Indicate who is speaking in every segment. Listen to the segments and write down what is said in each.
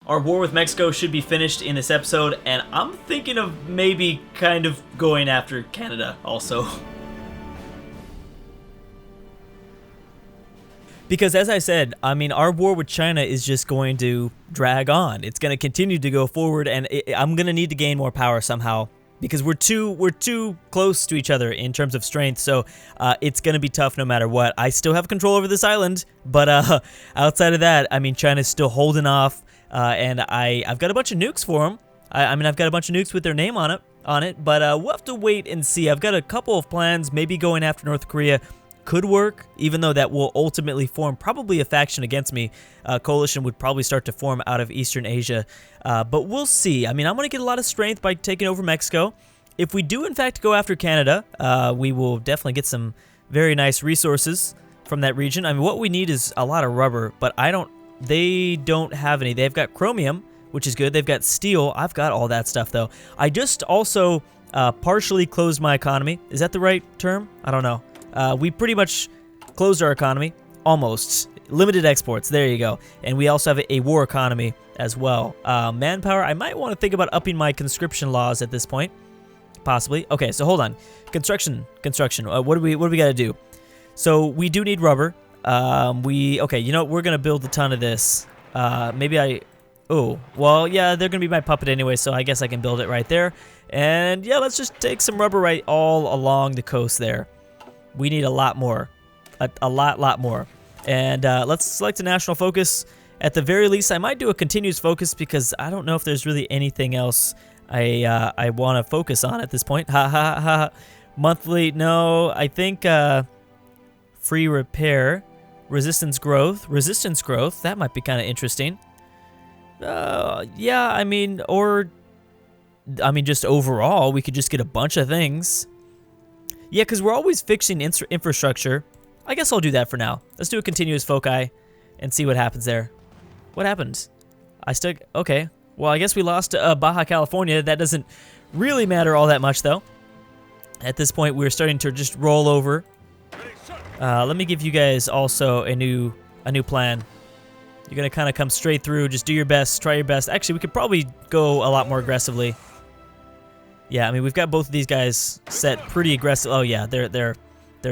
Speaker 1: Our war with Mexico should be finished in this episode, and I'm thinking of maybe kind of going after Canada also. Because as I said, I mean, our war with China is just going to drag on. It's going to continue to go forward, and I'm going to need to gain more power somehow. Because we're too close to each other in terms of strength, so it's going to be tough no matter what. I still have control over this island, but outside of that, I mean, China's still holding off, and I've got a bunch of nukes for them. I mean, I've got a bunch of nukes with their name on it, but we'll have to wait and see. I've got a couple of plans, maybe going after North Korea could work, even though that will ultimately form probably a faction against me. Coalition would probably start to form out of Eastern Asia, but we'll see. I mean, I'm going to get a lot of strength by taking over Mexico. If we do, in fact, go after Canada, we will definitely get some very nice resources from that region. I mean, what we need is a lot of rubber, but they don't have any. They've got chromium, which is good. They've got steel. I've got all that stuff, though. I just also partially closed my economy. Is that the right term? I don't know. We pretty much closed our economy, almost. Limited exports, there you go. And we also have a war economy as well. Manpower, I might want to think about upping my conscription laws at this point. Possibly. Okay, so hold on. Construction. What do we got to do? So we do need rubber. Okay, you know what? We're going to build a ton of this. Oh, well, yeah, they're going to be my puppet anyway, so I guess I can build it right there. And yeah, let's just take some rubber right all along the coast there. We need a lot more. A lot more. And let's select a national focus. At the very least, I might do a continuous focus because I don't know if there's really anything else I want to focus on at this point. Ha ha ha. Monthly, no. I think free repair. Resistance growth. That might be kind of interesting. Yeah, I mean, just overall, we could just get a bunch of things. Yeah, because we're always fixing infrastructure. I guess I'll do that for now. Let's do a continuous foci and see what happens there. What happened? Okay. Well, I guess we lost Baja California. That doesn't really matter all that much, though. At this point, we're starting to just roll over. Let me give you guys also a new plan. You're going to kind of come straight through. Just do your best. Try your best. Actually, we could probably go a lot more aggressively. Yeah, I mean, we've got both of these guys set pretty aggressive. Oh, yeah, they're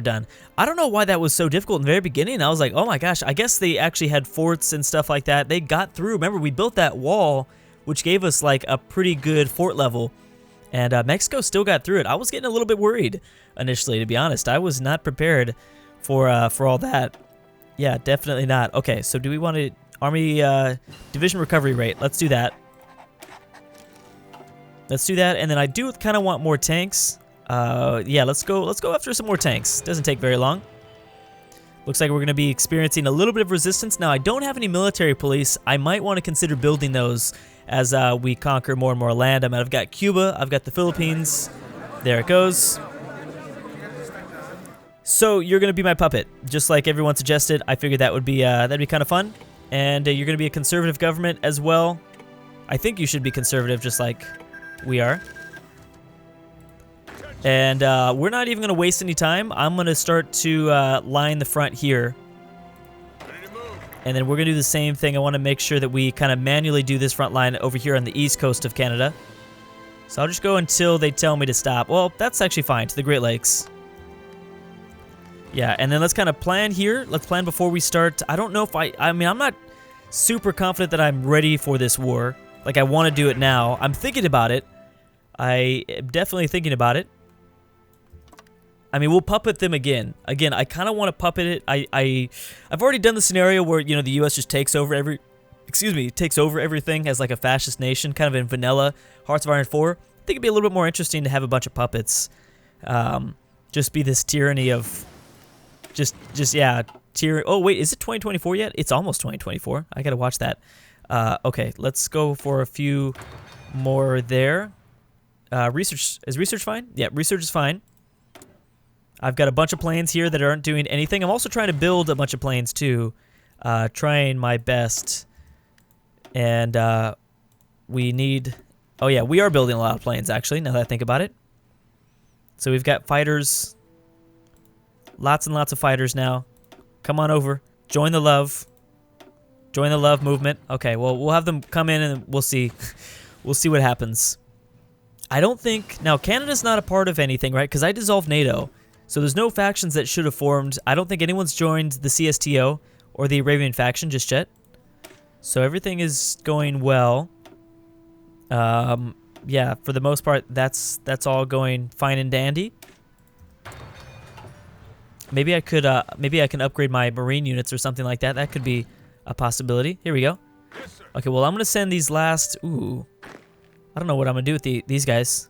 Speaker 1: done. I don't know why that was so difficult in the very beginning. I was like, oh my gosh, I guess they actually had forts and stuff like that. They got through. Remember, we built that wall, which gave us like a pretty good fort level, and Mexico still got through it. I was getting a little bit worried initially, to be honest. I was not prepared for all that. Yeah, definitely not. Okay, so do we want to army division recovery rate? Let's do that. Let's do that, and then I do kind of want more tanks. Yeah, let's go after some more tanks. Doesn't take very long. Looks like we're going to be experiencing a little bit of resistance. Now, I don't have any military police. I might want to consider building those as we conquer more and more land. I mean, I've got Cuba. I've got the Philippines. There it goes. So you're going to be my puppet, just like everyone suggested. I figured that would be that'd be kind of fun. And you're going to be a conservative government as well. I think you should be conservative, just like we are. And we're not even going to waste any time. I'm going to start to line the front here. And then we're going to do the same thing. I want to make sure that we kind of manually do this front line over here on the east coast of Canada. So I'll just go until they tell me to stop. Well, that's actually fine, to the Great Lakes. Yeah, and then let's kind of plan here. Let's plan before we start. I don't know if I mean, I'm not super confident that I'm ready for this war. Like, I want to do it now. I'm thinking about it. I am definitely thinking about it. I mean, we'll puppet them again. Again, I kind of want to puppet it. I've already done the scenario where, you know, the U.S. just takes over everything as like a fascist nation, kind of in vanilla Hearts of Iron 4. I think it'd be a little bit more interesting to have a bunch of puppets. Just be this tyranny of, yeah, tyranny. Oh, wait, is it 2024 yet? It's almost 2024. I got to watch that. Okay, let's go for a few more there. Research, is research fine? Yeah, research is fine. I've got a bunch of planes here that aren't doing anything. I'm also trying to build a bunch of planes too. Trying my best. And we need... Oh yeah, we are building a lot of planes actually, now that I think about it. So we've got fighters. Lots and lots of fighters now. Come on over. Join the love. Join the love movement. Okay, well, we'll have them come in and we'll see. We'll see what happens. I don't think... Now, Canada's not a part of anything, right? Because I dissolved NATO. So there's no factions that should have formed. I don't think anyone's joined the CSTO or the Arabian faction just yet. So everything is going well. Yeah, for the most part, that's all going fine and dandy. Maybe I can upgrade my marine units or something like that. That could be a possibility. Here we go. Okay, well, I'm gonna send these last. Ooh, I don't know what I'm gonna do with these guys.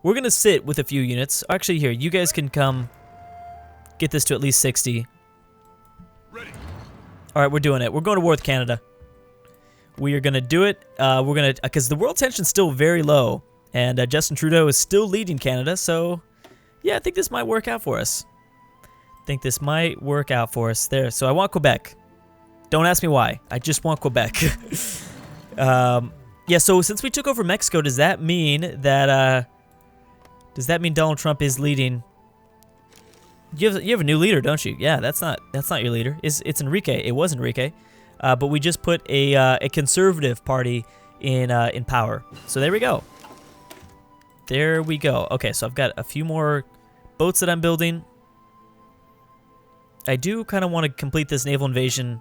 Speaker 1: We're gonna sit with a few units. Actually, here, you guys can come get this to at least 60.
Speaker 2: Ready.
Speaker 1: All right, we're doing it. We're going to war with Canada. We are gonna do it. We're gonna, because the world tension's still very low, and Justin Trudeau is still leading Canada. So, yeah, I think this might work out for us. There. So I want Quebec. Don't ask me why. I just want Quebec. Yeah. So since we took over Mexico, does that mean that Donald Trump is leading? You have a new leader, don't you? Yeah. That's not your leader. It's Enrique. It was Enrique. But we just put a conservative party in power. So there we go. There we go. Okay, so I've got a few more boats that I'm building. I do kind of want to complete this naval invasion.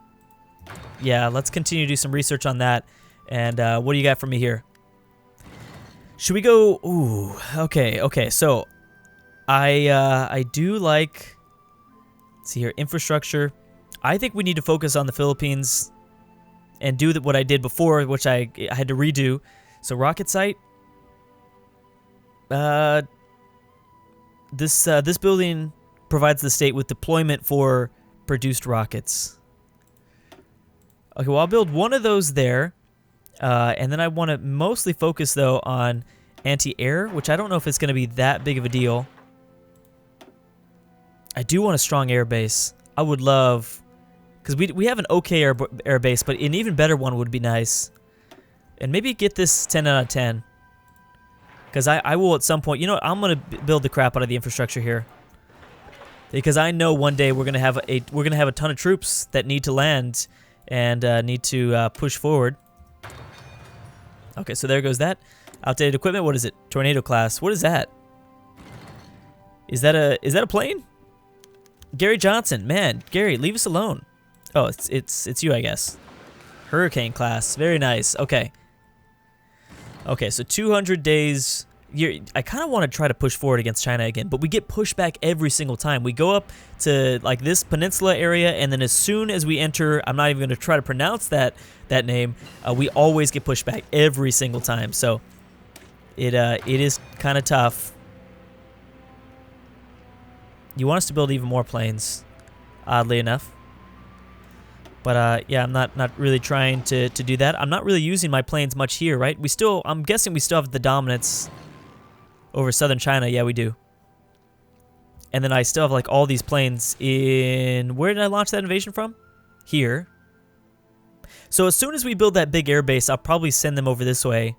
Speaker 1: Yeah, let's continue to do some research on that. And what do you got for me here? Should we go? Ooh, okay. So I do like. Let's see here, infrastructure. I think we need to focus on the Philippines and do what I did before, which I had to redo. So rocket site. This building provides the state with deployment for produced rockets. Okay, well, I'll build one of those there. And then I want to mostly focus, though, on anti-air, which I don't know if it's going to be that big of a deal. I do want a strong air base. I would love... Because we have an okay air base, but an even better one would be nice. And maybe get this 10 out of 10. Because I will at some point... You know what? I'm going to build the crap out of the infrastructure here. Because I know one day we're gonna have a ton of troops that need to land and need to push forward. Okay, so there goes that. Outdated equipment. What is it? Tornado class. What is that? Is that a plane? Gary Johnson, man, Gary, leave us alone. Oh, it's you, I guess. Hurricane class. Very nice. Okay. Okay, so 200 days. I kind of want to try to push forward against China again, but we get pushed back every single time. We go up to like this peninsula area, and then as soon as we enter, I'm not even going to try to pronounce that name. We always get pushed back every single time. So it is kind of tough. You want us to build even more planes, oddly enough. But yeah, I'm not really trying to do that. I'm not really using my planes much here, right? I'm guessing we still have the dominance over southern China. Yeah, we do. And then I still have like all these planes in... Where did I launch that invasion from? Here. So as soon as we build that big air base, I'll probably send them over this way.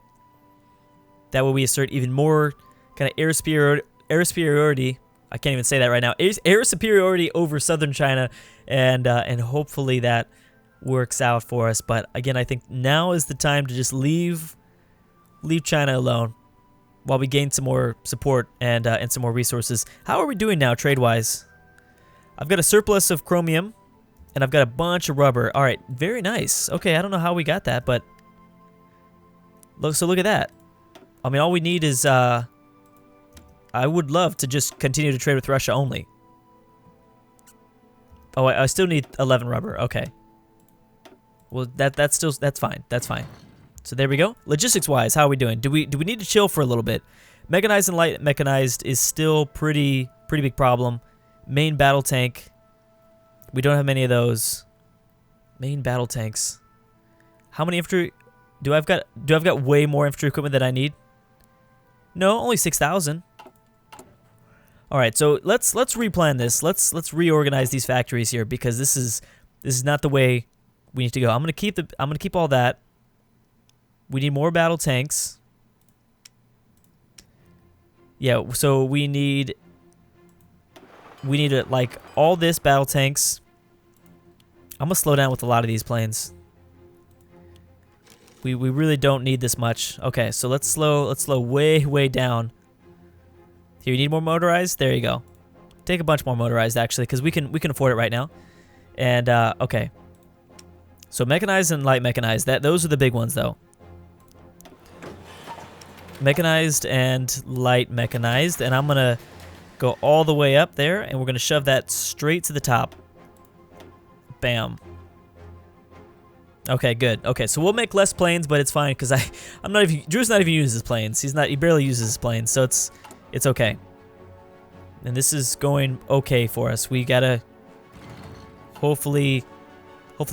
Speaker 1: That way we assert even more kind of air superiority. I can't even say that right now. Air superiority over southern China, and hopefully that works out for us. But again, I think now is the time to just leave China alone while we gain some more support and some more resources. How are we doing now trade-wise? I've got a surplus of chromium, and I've got a bunch of rubber. All right, very nice. Okay, I don't know how we got that, but look at that. I mean, all we need is I would love to just continue to trade with Russia only. Oh, I still need 11 rubber. Okay. Well, that's fine. That's fine. So there we go. Logistics-wise, how are we doing? Do we need to chill for a little bit? Mechanized and light mechanized is still pretty big problem. Main battle tank. We don't have many of those. Main battle tanks. How many infantry do I've got way more infantry equipment than I need? No, only 6,000. All right, so let's replan this. Let's reorganize these factories here, because this is not the way we need to go. I'm gonna keep all that. We need more battle tanks. Yeah, so we need like all this battle tanks. I'm gonna slow down with a lot of these planes. We really don't need this much. Okay, so let's slow way down. Here, you need more motorized? There you go. Take a bunch more motorized actually, because we can afford it right now. And okay. So mechanized and light mechanized. Those are the big ones though. Mechanized and light mechanized, and I'm gonna go all the way up there, and we're gonna shove that straight to the top. Bam. Okay, good. Okay, so we'll make less planes, but it's fine because I'm not even Drew's not even using his planes. He barely uses his planes, so it's okay. And this is going okay for us. We gotta hopefully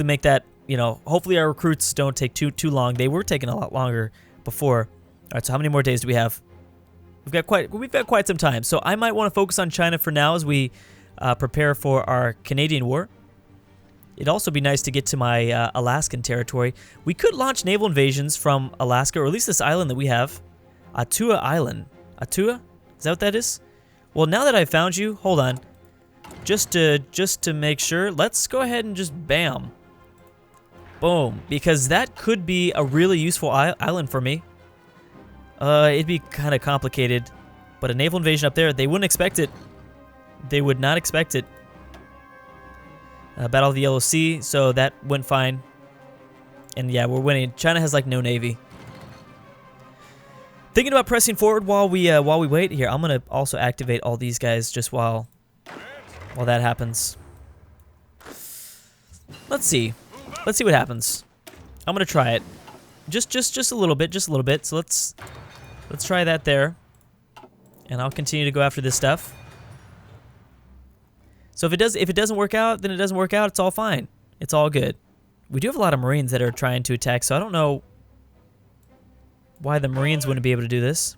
Speaker 1: make that, you know, hopefully our recruits don't take too long. They were taking a lot longer before. All right, so how many more days do we have? We've got quite some time. So I might want to focus on China for now as we prepare for our Canadian war. It'd also be nice to get to my Alaskan territory. We could launch naval invasions from Alaska, or at least this island that we have. Atua Island. Atua? Is that what that is? Well, now that I've found you, hold on. Just to make sure, let's go ahead and just bam. Boom. Because that could be a really useful island for me. It'd be kind of complicated. But a naval invasion up there, they wouldn't expect it. They would not expect it. Battle of the Yellow Sea, so that went fine. And yeah, we're winning. China has like no navy. Thinking about pressing forward while we wait. Here, I'm gonna also activate all these guys just while that happens. Let's see what happens. I'm gonna try it. Just a little bit, So let's try that there, and I'll continue to go after this stuff. So if it doesn't work out, then it doesn't work out. It's all fine. It's all good. We do have a lot of Marines that are trying to attack, so I don't know why the Marines wouldn't be able to do this.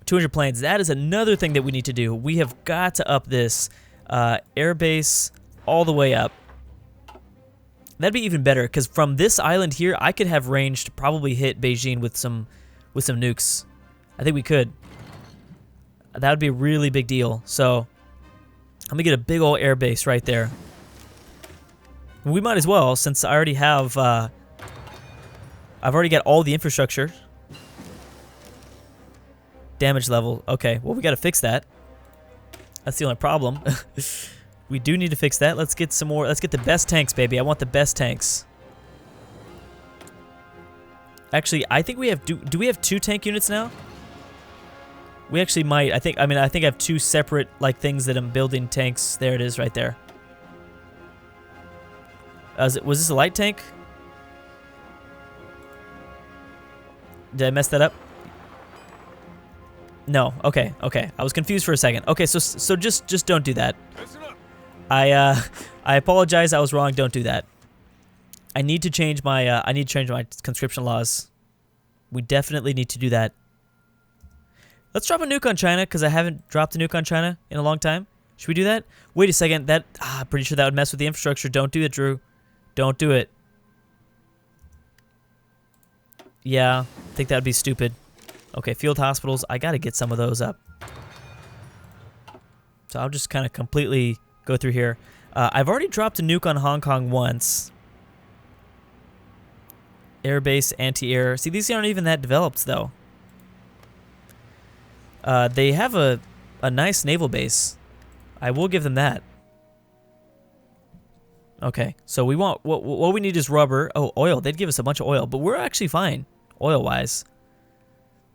Speaker 1: 200 planes. That is another thing that we need to do. We have got to up this air base all the way up. That'd be even better, because from this island here, I could have range to probably hit Beijing with some nukes. I think we could. That would be a really big deal. So I'm gonna get a big old air base right there. We might as well, since I already have. I've already got all the infrastructure. Damage level. Okay, well we got to fix that. That's the only problem. We do need to fix that. Let's get some more. Let's get the best tanks, baby. I want the best tanks. Actually, I think we have. Do we have 2 tank units now? We actually might. I think I have 2 separate like things that I'm building tanks. There it is, right there. Was this a light tank? Did I mess that up? No. Okay. I was confused for a second. Okay, so just don't do that. I apologize. I was wrong. Don't do that. I need to change my conscription laws. We definitely need to do that. Let's drop a nuke on China, because I haven't dropped a nuke on China in a long time. Should we do that? Wait a second. I'm pretty sure that would mess with the infrastructure. Don't do it, Drew. Don't do it. Yeah, I think that would be stupid. Okay, field hospitals. I got to get some of those up. So I'll just kind of completely go through here. I've already dropped a nuke on Hong Kong once. Airbase, anti-air. See, these aren't even that developed, though. They have a nice naval base. I will give them that. Okay, so we want what we need is rubber. Oh, oil. They'd give us a bunch of oil, but we're actually fine oil-wise.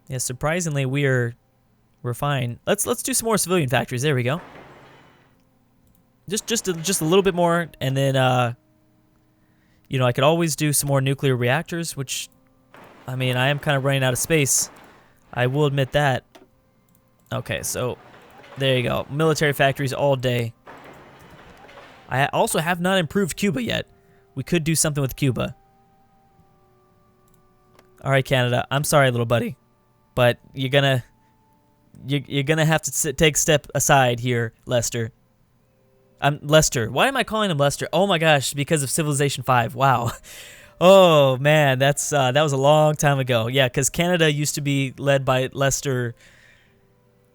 Speaker 1: Yeah, surprisingly we're fine. Let's do some more civilian factories. There we go. Just a little bit more, and then you know, I could always do some more nuclear reactors, which I mean, I am kind of running out of space. I will admit that. Okay, so there you go. Military factories all day. I also have not improved Cuba yet. We could do something with Cuba. All right, Canada. I'm sorry, little buddy, but you're gonna have to take a step aside here, Lester. Lester. Why am I calling him Lester? Oh my gosh, because of Civilization 5. Wow. Oh man, that was a long time ago. Yeah, because Canada used to be led by Lester.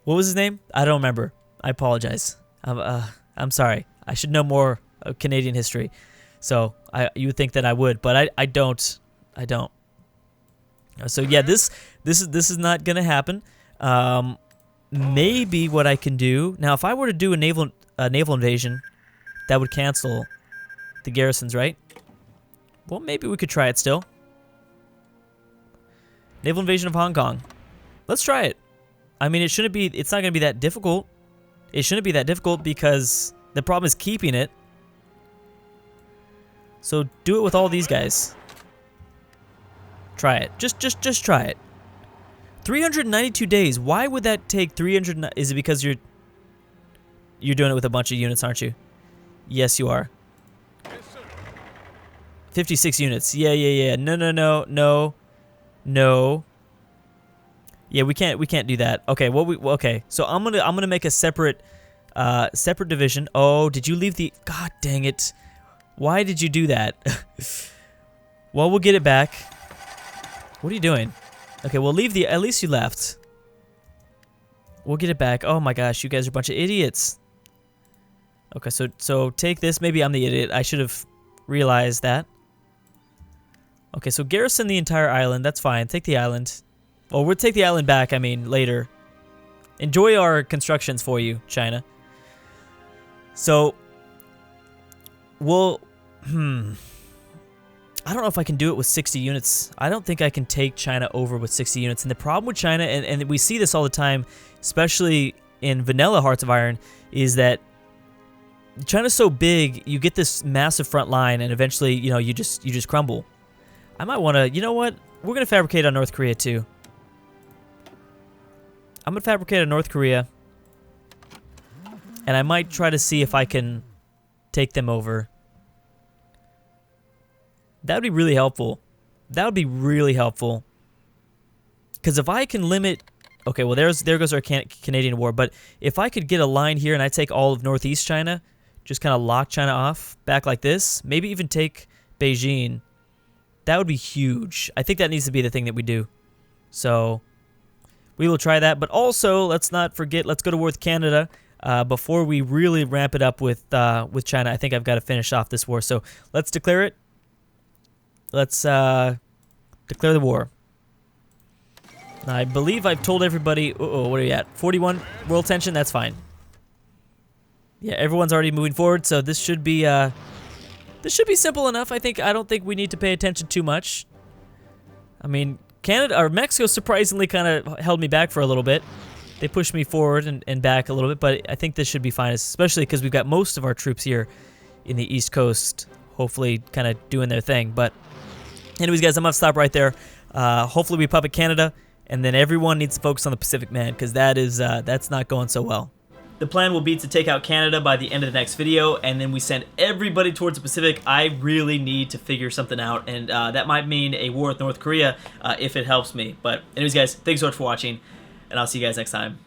Speaker 1: What was his name? I don't remember. I apologize. I'm sorry. I should know more Canadian history. So you would think that I would, but I don't. I don't. So yeah, this is not gonna happen. Maybe what I can do now, if I were to do a naval invasion, that would cancel the garrisons, right? Well, maybe we could try it still. Naval invasion of Hong Kong. Let's try it. I mean, it's not gonna be that difficult. It shouldn't be that difficult because the problem is keeping it. So do it with all these guys. Try it. Just try it. 392 days. Why would that take 300? Is it because you're doing it with a bunch of units, aren't you? Yes, you are. 56 units. Yeah. No. Yeah, we can't do that. Okay, okay. So I'm gonna make a separate division. Oh, did you leave the? God dang it! Why did you do that? Well, we'll get it back. What are you doing? Okay, we'll leave the. At least you left. We'll get it back. Oh my gosh, you guys are a bunch of idiots. Okay, so take this. Maybe I'm the idiot. I should have realized that. Okay, so garrison the entire island. That's fine. Take the island. Well, we'll take the island back, I mean, later. Enjoy our constructions for you, China. So, we'll... I don't know if I can do it with 60 units. I don't think I can take China over with 60 units. And the problem with China, and we see this all the time, especially in vanilla Hearts of Iron, is that China's so big, you get this massive front line, and eventually, you know, you just crumble. I might want to... You know what? We're going to fabricate on North Korea, too. I'm going to fabricate on North Korea. And I might try to see if I can take them over. That would be really helpful. That would be really helpful. Because if I can limit... Okay, well, there goes our Canadian war. But if I could get a line here and I take all of Northeast China, just kind of lock China off back like this, maybe even take Beijing, that would be huge. I think that needs to be the thing that we do. So... we will try that, but also let's not forget. Let's go to war with Canada before we really ramp it up with China. I think I've got to finish off this war, so let's declare it. Let's declare the war. Now, I believe I've told everybody. What are you at? 41 world tension. That's fine. Yeah, everyone's already moving forward, so this should be simple enough. I don't think we need to pay attention too much. I mean. Canada or Mexico surprisingly kind of held me back for a little bit. They pushed me forward and back a little bit, but I think this should be fine, especially because we've got most of our troops here in the East Coast, hopefully kind of doing their thing. But anyways, guys, I'm going to stop right there. Hopefully we puppet Canada, and then everyone needs to focus on the Pacific, man, because that's not going so well. The plan will be to take out Canada by the end of the next video, and then we send everybody towards the Pacific. I really need to figure something out, and that might mean a war with North Korea if it helps me. But anyways, guys, thanks so much for watching, and I'll see you guys next time.